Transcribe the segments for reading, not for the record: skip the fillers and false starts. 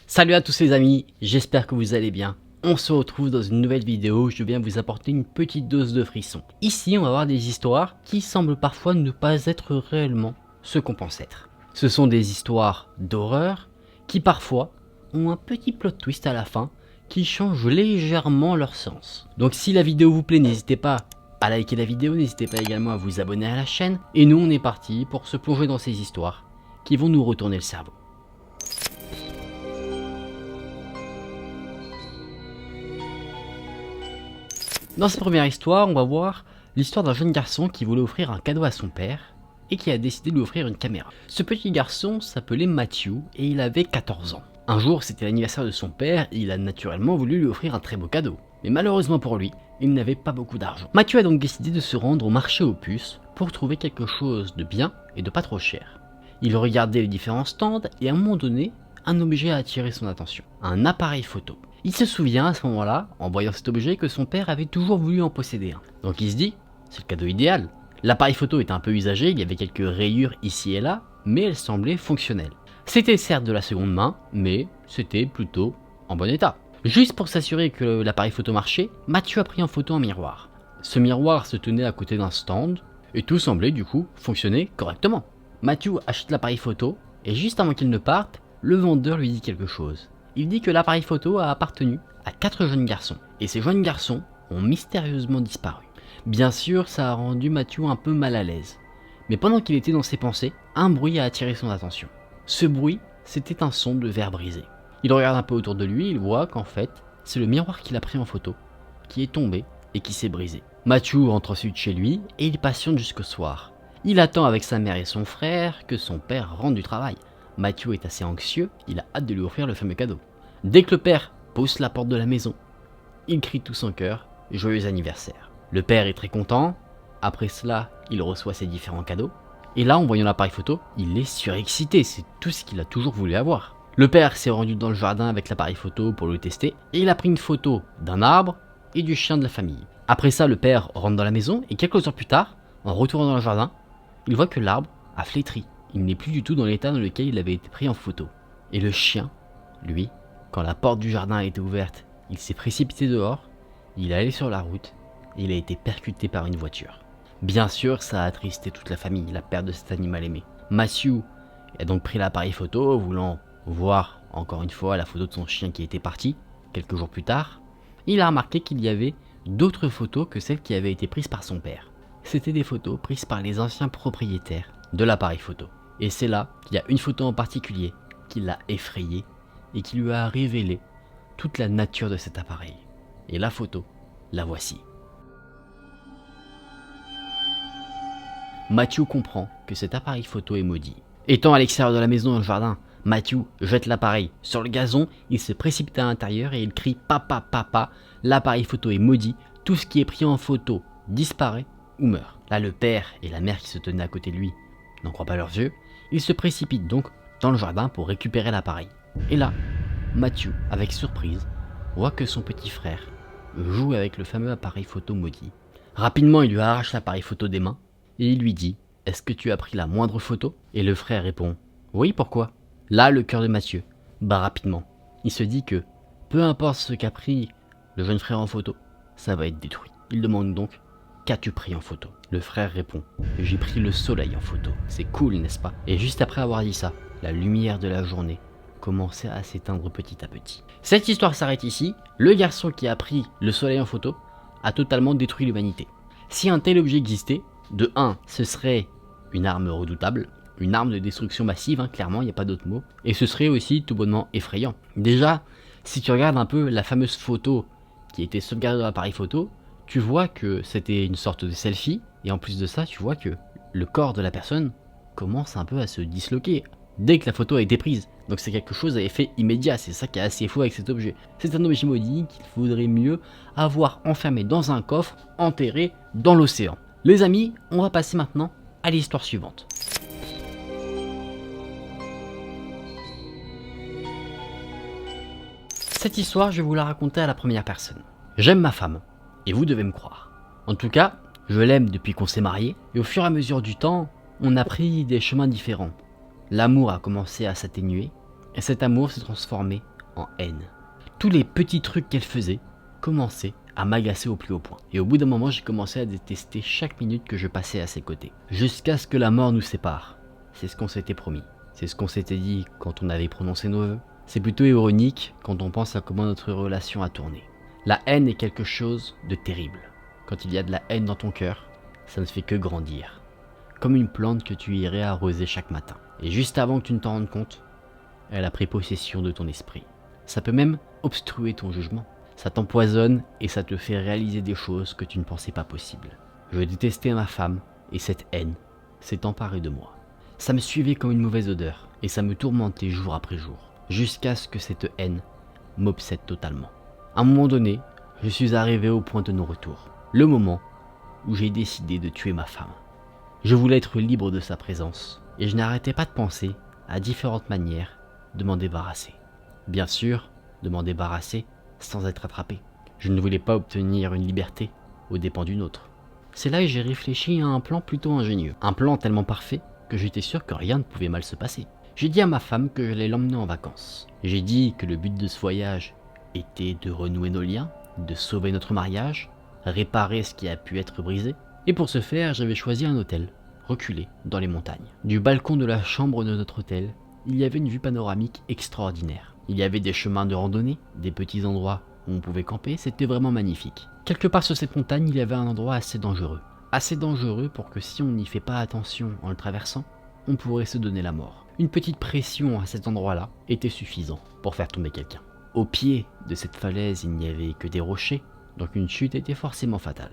Salut à tous les amis, j'espère que vous allez bien. On se retrouve dans une nouvelle vidéo où je viens vous apporter une petite dose de frisson. Ici, on va voir des histoires qui semblent parfois ne pas être réellement ce qu'on pense être. Ce sont des histoires d'horreur qui parfois ont un petit plot twist à la fin qui change légèrement leur sens. Donc si la vidéo vous plaît, n'hésitez pas à liker la vidéo, n'hésitez pas également à vous abonner à la chaîne. Et nous, on est parti pour se plonger dans ces histoires qui vont nous retourner le cerveau. Dans cette première histoire, on va voir l'histoire d'un jeune garçon qui voulait offrir un cadeau à son père et qui a décidé de lui offrir une caméra. Ce petit garçon s'appelait Matthew et il avait 14 ans. Un jour, c'était l'anniversaire de son père et il a naturellement voulu lui offrir un très beau cadeau. Mais malheureusement pour lui, il n'avait pas beaucoup d'argent. Matthew a donc décidé de se rendre au marché aux puces pour trouver quelque chose de bien et de pas trop cher. Il regardait les différents stands et à un moment donné, un objet a attiré son attention. Un appareil photo. Il se souvient à ce moment-là, en voyant cet objet, que son père avait toujours voulu en posséder un. Donc il se dit, c'est le cadeau idéal. L'appareil photo était un peu usagé, il y avait quelques rayures ici et là, mais elle semblait fonctionnelle. C'était certes de la seconde main, mais c'était plutôt en bon état. Juste pour s'assurer que l'appareil photo marchait, Matthew a pris en photo un miroir. Ce miroir se tenait à côté d'un stand, et tout semblait du coup fonctionner correctement. Matthew achète l'appareil photo, et juste avant qu'il ne parte, le vendeur lui dit quelque chose. Il dit que l'appareil photo a appartenu à 4 jeunes garçons, et ces jeunes garçons ont mystérieusement disparu. Bien sûr, ça a rendu Matthew un peu mal à l'aise. Mais pendant qu'il était dans ses pensées, un bruit a attiré son attention. Ce bruit, c'était un son de verre brisé. Il regarde un peu autour de lui, il voit qu'en fait, c'est le miroir qu'il a pris en photo, qui est tombé et qui s'est brisé. Matthew rentre ensuite chez lui, et il patiente jusqu'au soir. Il attend avec sa mère et son frère que son père rentre du travail. Matthew est assez anxieux, il a hâte de lui offrir le fameux cadeau. Dès que le père pousse la porte de la maison, il crie tout son cœur « Joyeux anniversaire ». Le père est très content, après cela, il reçoit ses différents cadeaux, et là, en voyant l'appareil photo, il est surexcité, c'est tout ce qu'il a toujours voulu avoir. Le père s'est rendu dans le jardin avec l'appareil photo pour le tester, et il a pris une photo d'un arbre et du chien de la famille. Après ça, le père rentre dans la maison, et quelques heures plus tard, en retournant dans le jardin, il voit que l'arbre a flétri. Il n'est plus du tout dans l'état dans lequel il avait été pris en photo. Et le chien, lui, quand la porte du jardin a été ouverte, il s'est précipité dehors, il est allé sur la route, et il a été percuté par une voiture. Bien sûr, ça a attristé toute la famille, la perte de cet animal aimé. Matthew a donc pris l'appareil photo, voulant voir encore une fois la photo de son chien qui était parti. Quelques jours plus tard, il a remarqué qu'il y avait d'autres photos que celles qui avaient été prises par son père. C'étaient des photos prises par les anciens propriétaires de l'appareil photo. Et c'est là qu'il y a une photo en particulier qui l'a effrayé et qui lui a révélé toute la nature de cet appareil. Et la photo, la voici. Matthew comprend que cet appareil photo est maudit. Étant à l'extérieur de la maison dans le jardin, Matthew jette l'appareil sur le gazon, il se précipite à l'intérieur et il crie « Papa, papa, l'appareil photo est maudit, tout ce qui est pris en photo disparaît ou meurt ». Là, le père et la mère qui se tenaient à côté de lui n'en croient pas leurs yeux. Ils se précipitent donc dans le jardin pour récupérer l'appareil. Et là, Matthew, avec surprise, voit que son petit frère joue avec le fameux appareil photo maudit. Rapidement, il lui arrache l'appareil photo des mains et il lui dit « Est-ce que tu as pris la moindre photo ?» Et le frère répond « Oui, pourquoi ?» Là, le cœur de Matthew bat rapidement. Il se dit que peu importe ce qu'a pris le jeune frère en photo, ça va être détruit. Il demande donc « Qu'as-tu pris en photo ?» Le frère répond « J'ai pris le soleil en photo. C'est cool, n'est-ce pas ?» Et juste après avoir dit ça, la lumière de la journée commençait à s'éteindre petit à petit. Cette histoire s'arrête ici. Le garçon qui a pris le soleil en photo a totalement détruit l'humanité. Si un tel objet existait, de 1, ce serait une arme redoutable, une arme de destruction massive, clairement, il n'y a pas d'autre mot. Et ce serait aussi tout bonnement effrayant. Déjà, si tu regardes un peu la fameuse photo qui a été sauvegardée dans l'appareil photo, tu vois que c'était une sorte de selfie, et en plus de ça, tu vois que le corps de la personne commence un peu à se disloquer dès que la photo a été prise. Donc c'est quelque chose à effet immédiat, c'est ça qui est assez fou avec cet objet. C'est un objet maudit qu'il faudrait mieux avoir enfermé dans un coffre, enterré dans l'océan. Les amis, on va passer maintenant à l'histoire suivante. Cette histoire, je vais vous la raconter à la première personne. J'aime ma femme, et vous devez me croire. En tout cas, je l'aime depuis qu'on s'est mariés, et au fur et à mesure du temps, on a pris des chemins différents. L'amour a commencé à s'atténuer, et cet amour s'est transformé en haine. Tous les petits trucs qu'elle faisait commençaient à m'agacer au plus haut point. Et au bout d'un moment, j'ai commencé à détester chaque minute que je passais à ses côtés. Jusqu'à ce que la mort nous sépare. C'est ce qu'on s'était promis. C'est ce qu'on s'était dit quand on avait prononcé nos vœux. C'est plutôt ironique quand on pense à comment notre relation a tourné. La haine est quelque chose de terrible. Quand il y a de la haine dans ton cœur, ça ne fait que grandir. Comme une plante que tu irais arroser chaque matin. Et juste avant que tu ne t'en rendes compte, elle a pris possession de ton esprit. Ça peut même obstruer ton jugement. Ça t'empoisonne et ça te fait réaliser des choses que tu ne pensais pas possibles. Je détestais ma femme et cette haine s'est emparée de moi. Ça me suivait comme une mauvaise odeur et ça me tourmentait jour après jour, jusqu'à ce que cette haine m'obsède totalement. À un moment donné, je suis arrivé au point de non-retour. Le moment où j'ai décidé de tuer ma femme. Je voulais être libre de sa présence et je n'arrêtais pas de penser à différentes manières de m'en débarrasser. Bien sûr, de m'en débarrasser sans être attrapé. Je ne voulais pas obtenir une liberté aux dépens d'une autre. C'est là que j'ai réfléchi à un plan plutôt ingénieux. Un plan tellement parfait que j'étais sûr que rien ne pouvait mal se passer. J'ai dit à ma femme que j'allais l'emmener en vacances. J'ai dit que le but de ce voyage était de renouer nos liens, de sauver notre mariage, réparer ce qui a pu être brisé. Et pour ce faire, j'avais choisi un hôtel, reculé dans les montagnes. Du balcon de la chambre de notre hôtel, il y avait une vue panoramique extraordinaire. Il y avait des chemins de randonnée, des petits endroits où on pouvait camper, c'était vraiment magnifique. Quelque part sur cette montagne, il y avait un endroit assez dangereux. Assez dangereux pour que si on n'y fait pas attention en le traversant, on pourrait se donner la mort. Une petite pression à cet endroit-là était suffisant pour faire tomber quelqu'un. Au pied de cette falaise, il n'y avait que des rochers, donc une chute était forcément fatale.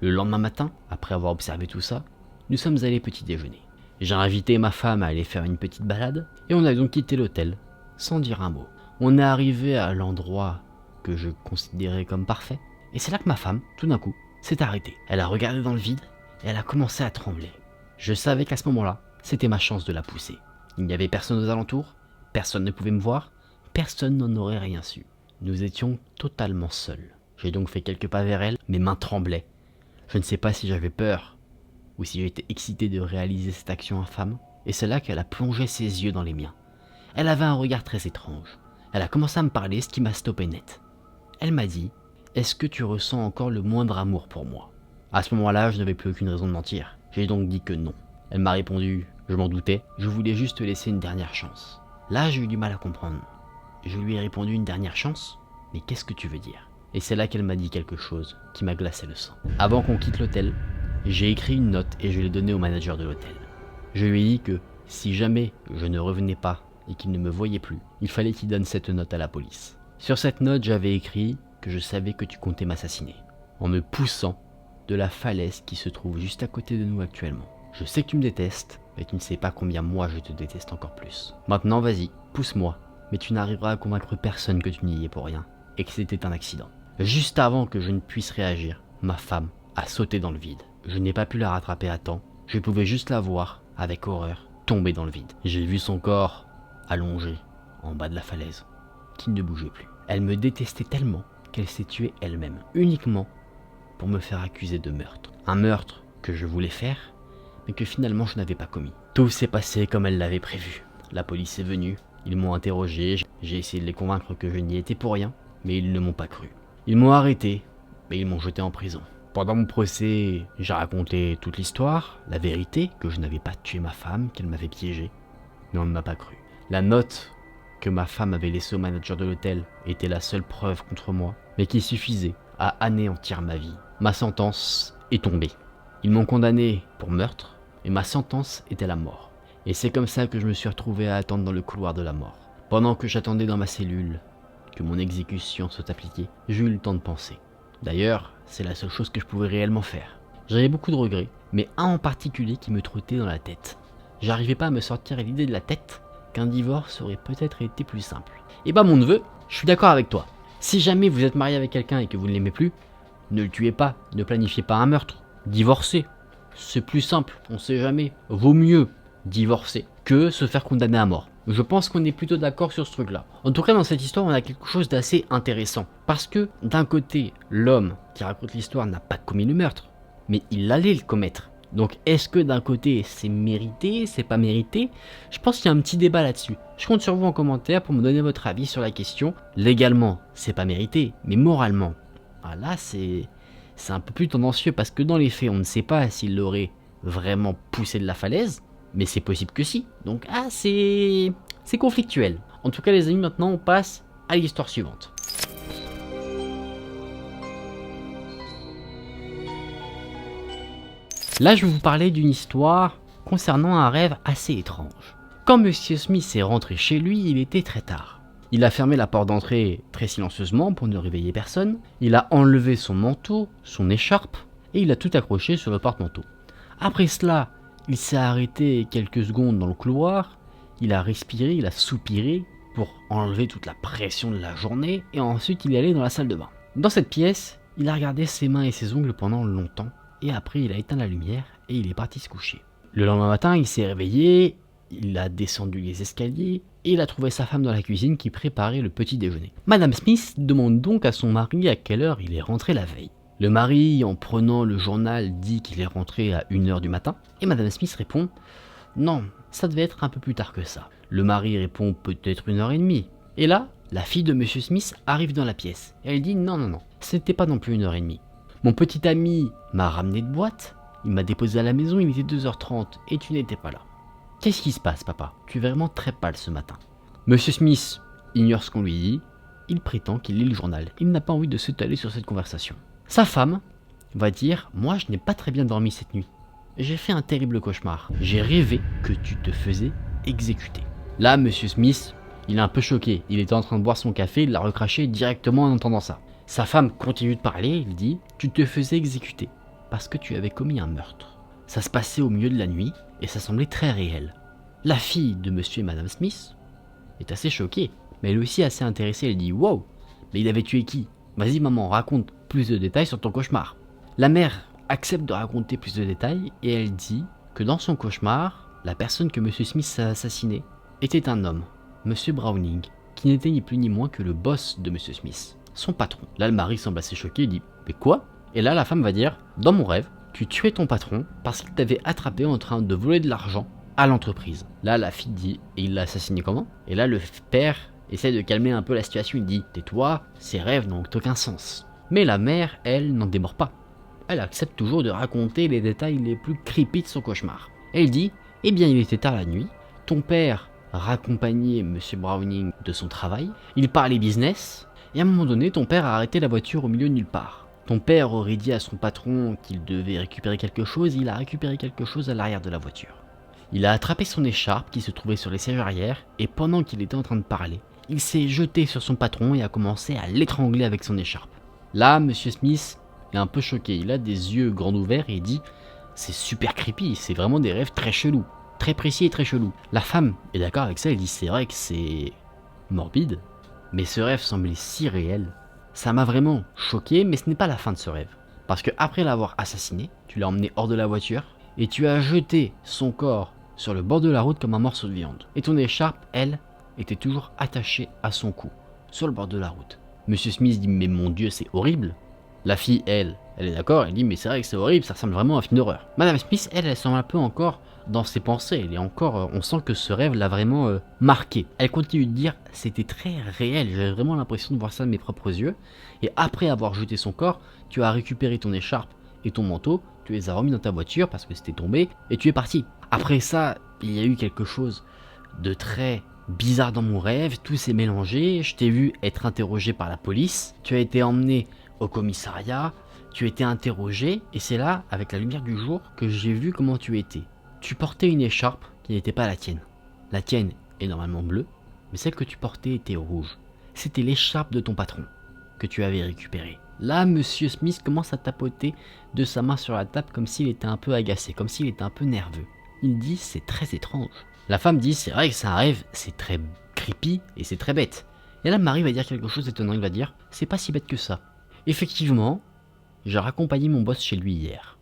Le lendemain matin, après avoir observé tout ça, nous sommes allés petit déjeuner. J'ai invité ma femme à aller faire une petite balade, et on a donc quitté l'hôtel, sans dire un mot. On est arrivé à l'endroit que je considérais comme parfait, et c'est là que ma femme, tout d'un coup, s'est arrêtée. Elle a regardé dans le vide, et elle a commencé à trembler. Je savais qu'à ce moment-là, c'était ma chance de la pousser. Il n'y avait personne aux alentours, personne ne pouvait me voir, personne n'en aurait rien su. Nous étions totalement seuls. J'ai donc fait quelques pas vers elle, mes mains tremblaient. Je ne sais pas si j'avais peur, ou si j'étais excité de réaliser cette action infâme, et c'est là qu'elle a plongé ses yeux dans les miens. Elle avait un regard très étrange. Elle a commencé à me parler, ce qui m'a stoppé net. Elle m'a dit « Est-ce que tu ressens encore le moindre amour pour moi ?» À ce moment-là, je n'avais plus aucune raison de mentir. J'ai donc dit que non. Elle m'a répondu « Je m'en doutais, je voulais juste te laisser une dernière chance. » Là, j'ai eu du mal à comprendre. Je lui ai répondu « Une dernière chance ? Mais qu'est-ce que tu veux dire ?» Et c'est là qu'elle m'a dit quelque chose qui m'a glacé le sang. Avant qu'on quitte l'hôtel, j'ai écrit une note et je l'ai donnée au manager de l'hôtel. Je lui ai dit que si jamais je ne revenais pas et qu'il ne me voyait plus, il fallait qu'il donne cette note à la police. Sur cette note, j'avais écrit que je savais que tu comptais m'assassiner, en me poussant de la falaise qui se trouve juste à côté de nous actuellement. Je sais que tu me détestes, mais tu ne sais pas combien moi je te déteste encore plus. Maintenant, vas-y, pousse-moi, mais tu n'arriveras à convaincre personne que tu n'y es pour rien, et que c'était un accident. Juste avant que je ne puisse réagir, ma femme a sauté dans le vide. Je n'ai pas pu la rattraper à temps, je pouvais juste la voir, avec horreur, tomber dans le vide. J'ai vu son corps allongé en bas de la falaise, qui ne bougeait plus. Elle me détestait tellement qu'elle s'est tuée elle-même, uniquement pour me faire accuser de meurtre. Un meurtre que je voulais faire, mais que finalement je n'avais pas commis. Tout s'est passé comme elle l'avait prévu. La police est venue, ils m'ont interrogé, j'ai essayé de les convaincre que je n'y étais pour rien, mais ils ne m'ont pas cru. Ils m'ont arrêté, mais ils m'ont jeté en prison. Pendant mon procès, j'ai raconté toute l'histoire, la vérité, que je n'avais pas tué ma femme, qu'elle m'avait piégé, mais on ne m'a pas cru. La note que ma femme avait laissée au manager de l'hôtel était la seule preuve contre moi, mais qui suffisait à anéantir ma vie. Ma sentence est tombée. Ils m'ont condamné pour meurtre, et ma sentence était la mort. Et c'est comme ça que je me suis retrouvé à attendre dans le couloir de la mort. Pendant que j'attendais dans ma cellule que mon exécution soit appliquée, j'ai eu le temps de penser. D'ailleurs, c'est la seule chose que je pouvais réellement faire. J'avais beaucoup de regrets, mais un en particulier qui me trottait dans la tête. J'arrivais pas à me sortir l'idée de la tête qu'un divorce aurait peut-être été plus simple. Et bah mon neveu, je suis d'accord avec toi. Si jamais vous êtes marié avec quelqu'un et que vous ne l'aimez plus, ne le tuez pas, ne planifiez pas un meurtre. Divorcez. C'est plus simple, on sait jamais. Vaut mieux divorcer que se faire condamner à mort. Je pense qu'on est plutôt d'accord sur ce truc-là. En tout cas, dans cette histoire, on a quelque chose d'assez intéressant. Parce que, d'un côté, l'homme qui raconte l'histoire n'a pas commis le meurtre, mais il allait le commettre. Donc est-ce que d'un côté c'est mérité, c'est pas mérité? Je pense qu'il y a un petit débat là-dessus. Je compte sur vous en commentaire pour me donner votre avis sur la question. Légalement, c'est pas mérité, mais moralement, ah là c'est un peu plus tendancieux parce que dans les faits, on ne sait pas s'il l'aurait vraiment poussé de la falaise, mais c'est possible que si. Donc c'est conflictuel. En tout cas les amis, maintenant on passe à l'histoire suivante. Là je vais vous parler d'une histoire concernant un rêve assez étrange. Quand Monsieur Smith est rentré chez lui, il était très tard. Il a fermé la porte d'entrée très silencieusement pour ne réveiller personne. Il a enlevé son manteau, son écharpe, et il a tout accroché sur le porte-manteau. Après cela, il s'est arrêté quelques secondes dans le couloir, il a respiré, il a soupiré pour enlever toute la pression de la journée, et ensuite il est allé dans la salle de bain. Dans cette pièce, il a regardé ses mains et ses ongles pendant longtemps, et après il a éteint la lumière et il est parti se coucher. Le lendemain matin, il s'est réveillé, il a descendu les escaliers et il a trouvé sa femme dans la cuisine qui préparait le petit déjeuner. Madame Smith demande donc à son mari à quelle heure il est rentré la veille. Le mari, en prenant le journal, dit qu'il est rentré à 1h du matin et Madame Smith répond « Non, ça devait être un peu plus tard que ça. » Le mari répond « Peut-être 1h30. » Et là, la fille de Monsieur Smith arrive dans la pièce et elle dit « Non, non, non, ce n'était pas non plus 1h30. Mon petit ami m'a ramené de boîte, il m'a déposé à la maison, il était 2h30 et tu n'étais pas là. Qu'est-ce qui se passe, papa? Tu es vraiment très pâle ce matin. » Monsieur Smith ignore ce qu'on lui dit, il prétend qu'il lit le journal, il n'a pas envie de s'étaler sur cette conversation. Sa femme va dire « Moi je n'ai pas très bien dormi cette nuit, j'ai fait un terrible cauchemar, j'ai rêvé que tu te faisais exécuter. » Là Monsieur Smith, il est un peu choqué, il était en train de boire son café, il l'a recraché directement en entendant ça. Sa femme continue de parler, il dit « Tu te faisais exécuter parce que tu avais commis un meurtre. » Ça se passait au milieu de la nuit et ça semblait très réel. La fille de Monsieur et Madame Smith est assez choquée, mais elle est aussi assez intéressée, elle dit « Wow, mais il avait tué qui? Vas-y maman, raconte plus de détails sur ton cauchemar. » La mère accepte de raconter plus de détails et elle dit que dans son cauchemar, la personne que Monsieur Smith a assassinée était un homme, Monsieur Browning, qui n'était ni plus ni moins que le boss de Monsieur Smith, son patron. Là le mari semble assez choqué, il dit « Mais quoi ?» Et là la femme va dire « Dans mon rêve, tu tuais ton patron parce qu'il t'avait attrapé en train de voler de l'argent à l'entreprise. » Là la fille dit « Et il l'a assassiné comment ?» Et là le père essaie de calmer un peu la situation, il dit « Tais-toi, ces rêves n'ont aucun sens. » Mais la mère, elle, n'en démord pas. Elle accepte toujours de raconter les détails les plus creepy de son cauchemar. Elle dit « Eh bien il était tard la nuit, ton père raccompagnait Monsieur Browning de son travail, il parlait business, et à un moment donné ton père a arrêté la voiture au milieu de nulle part. Ton père aurait dit à son patron qu'il devait récupérer quelque chose, il a récupéré quelque chose à l'arrière de la voiture. Il a attrapé son écharpe qui se trouvait sur les sièges arrière, et pendant qu'il était en train de parler, il s'est jeté sur son patron et a commencé à l'étrangler avec son écharpe. » Là, Monsieur Smith est un peu choqué, il a des yeux grands ouverts et il dit « C'est super creepy, c'est vraiment des rêves très chelous, très précis et très chelous. » La femme est d'accord avec ça, elle dit « C'est vrai que c'est morbide, mais ce rêve semblait si réel. Ça m'a vraiment choqué, mais ce n'est pas la fin de ce rêve. Parce que après l'avoir assassiné, tu l'as emmené hors de la voiture et tu as jeté son corps sur le bord de la route comme un morceau de viande. Et ton écharpe, elle, était toujours attachée à son cou, sur le bord de la route. » Monsieur Smith dit « Mais mon Dieu, c'est horrible. » La fille, elle est d'accord, elle dit « Mais c'est vrai que c'est horrible, ça ressemble vraiment à un film d'horreur. » Madame Smith, elle semble un peu encore dans ses pensées, elle est encore, on sent que ce rêve l'a vraiment marqué. Elle continue de dire « C'était très réel, j'avais vraiment l'impression de voir ça de mes propres yeux. Et après avoir jeté son corps, tu as récupéré ton écharpe et ton manteau, tu les as remis dans ta voiture parce que c'était tombé, et tu es parti. Après ça, il y a eu quelque chose de très bizarre dans mon rêve, tout s'est mélangé, je t'ai vu être interrogé par la police, tu as été emmené au commissariat, tu as été interrogé, et c'est là, avec la lumière du jour, que j'ai vu comment tu étais. Tu portais une écharpe qui n'était pas la tienne. La tienne est normalement bleue, mais celle que tu portais était rouge. C'était l'écharpe de ton patron que tu avais récupérée. Là, Monsieur Smith commence à tapoter de sa main sur la table comme s'il était un peu agacé, comme s'il était un peu nerveux. Il dit « C'est très étrange. » La femme dit « C'est vrai que c'est un rêve, c'est très creepy et c'est très bête. » Et là, Marie va dire quelque chose d'étonnant, il va dire « C'est pas si bête que ça. Effectivement, j'ai raccompagné mon boss chez lui hier,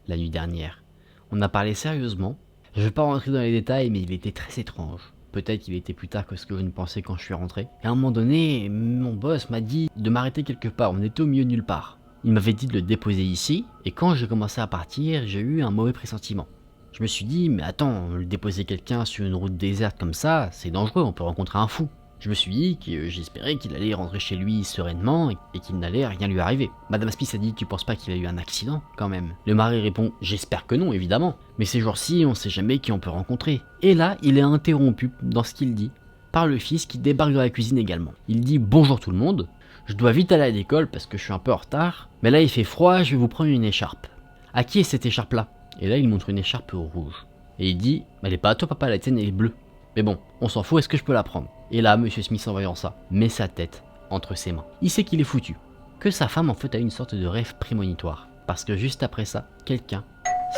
la nuit dernière. On a parlé sérieusement. Je vais pas rentrer dans les détails, mais il était très étrange. Peut-être qu'il était plus tard que ce que je ne pensais quand je suis rentré. Et à un moment donné, mon boss m'a dit de m'arrêter quelque part. On était au milieu de nulle part. il m'avait dit de le déposer ici, et quand j'ai commencé à partir, j'ai eu un mauvais pressentiment. Je me suis dit, mais attends, le déposer quelqu'un sur une route déserte comme ça, c'est dangereux, on peut rencontrer un fou. Je me suis dit que j'espérais qu'il allait rentrer chez lui sereinement et qu'il n'allait rien lui arriver. Madame Smith a dit, tu penses pas qu'il a eu un accident quand même? Le mari répond, j'espère que non évidemment, mais ces jours-ci on sait jamais qui on peut rencontrer. Et là, il est interrompu dans ce qu'il dit par le fils qui débarque dans la cuisine également. Il dit, bonjour tout le monde, je dois vite aller à l'école parce que je suis un peu en retard, mais là il fait froid, je vais vous prendre une écharpe. À qui est cette écharpe là? Et là il montre une écharpe rouge. Et il dit, elle est pas à toi papa, la tienne elle est bleue. Mais bon, on s'en fout, est-ce que je peux la prendre? Et là, Monsieur Smith en voyant ça, met sa tête entre ses mains. Il sait qu'il est foutu. Que sa femme en fait a une sorte de rêve prémonitoire. Parce que juste après ça, quelqu'un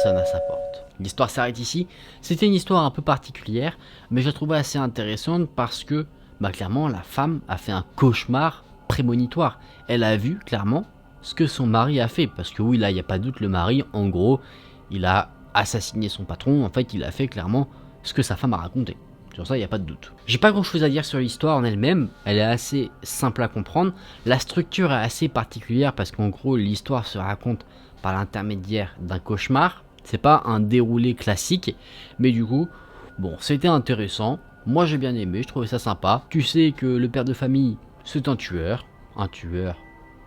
sonne à sa porte. L'histoire s'arrête ici. C'était une histoire un peu particulière, mais je la trouvais assez intéressante parce que, clairement, la femme a fait un cauchemar prémonitoire. Elle a vu, clairement, ce que son mari a fait. Parce que oui, là, il n'y a pas de doute, le mari, en gros, il a assassiné son patron. En fait, il a fait clairement ce que sa femme a raconté. Sur ça, il n'y a pas de doute. J'ai pas grand chose à dire sur l'histoire en elle-même, elle est assez simple à comprendre. La structure est assez particulière parce qu'en gros, l'histoire se raconte par l'intermédiaire d'un cauchemar. C'est pas un déroulé classique, mais du coup, bon, c'était intéressant. Moi, j'ai bien aimé, je trouvais ça sympa. Tu sais que le père de famille, c'est un tueur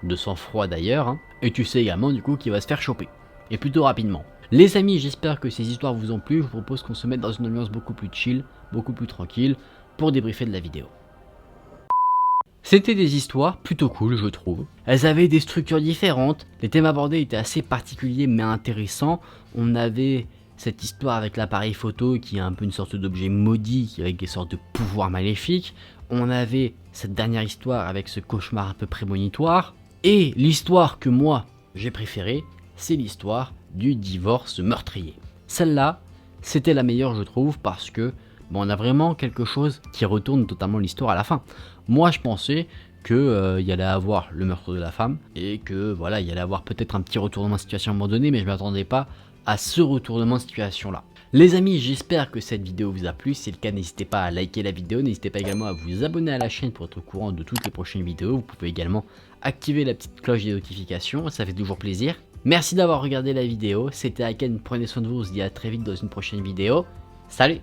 de sang-froid d'ailleurs, hein. Et tu sais également du coup qu'il va se faire choper, et plutôt rapidement. Les amis, j'espère que ces histoires vous ont plu. Je vous propose qu'on se mette dans une ambiance beaucoup plus chill, beaucoup plus tranquille, pour débriefer de la vidéo. C'était des histoires plutôt cool, je trouve. Elles avaient des structures différentes, les thèmes abordés étaient assez particuliers mais intéressants. On avait cette histoire avec l'appareil photo qui est un peu une sorte d'objet maudit avec des sortes de pouvoirs maléfiques. On avait cette dernière histoire avec ce cauchemar un peu prémonitoire. Et l'histoire que moi j'ai préférée, c'est l'histoire du divorce meurtrier. Celle-là, c'était la meilleure je trouve parce que on a vraiment quelque chose qui retourne totalement l'histoire à la fin. Moi je pensais que y allait avoir le meurtre de la femme et que voilà, il y allait avoir peut-être un petit retournement de situation à un moment donné, mais je m'attendais pas à ce retournement de situation là. Les amis, j'espère que cette vidéo vous a plu. Si c'est le cas, n'hésitez pas à liker la vidéo, n'hésitez pas également à vous abonner à la chaîne pour être au courant de toutes les prochaines vidéos. Vous pouvez également activer la petite cloche des notifications, ça fait toujours plaisir. Merci d'avoir regardé la vidéo, c'était Aken, prenez soin de vous, on se dit à très vite dans une prochaine vidéo. Salut!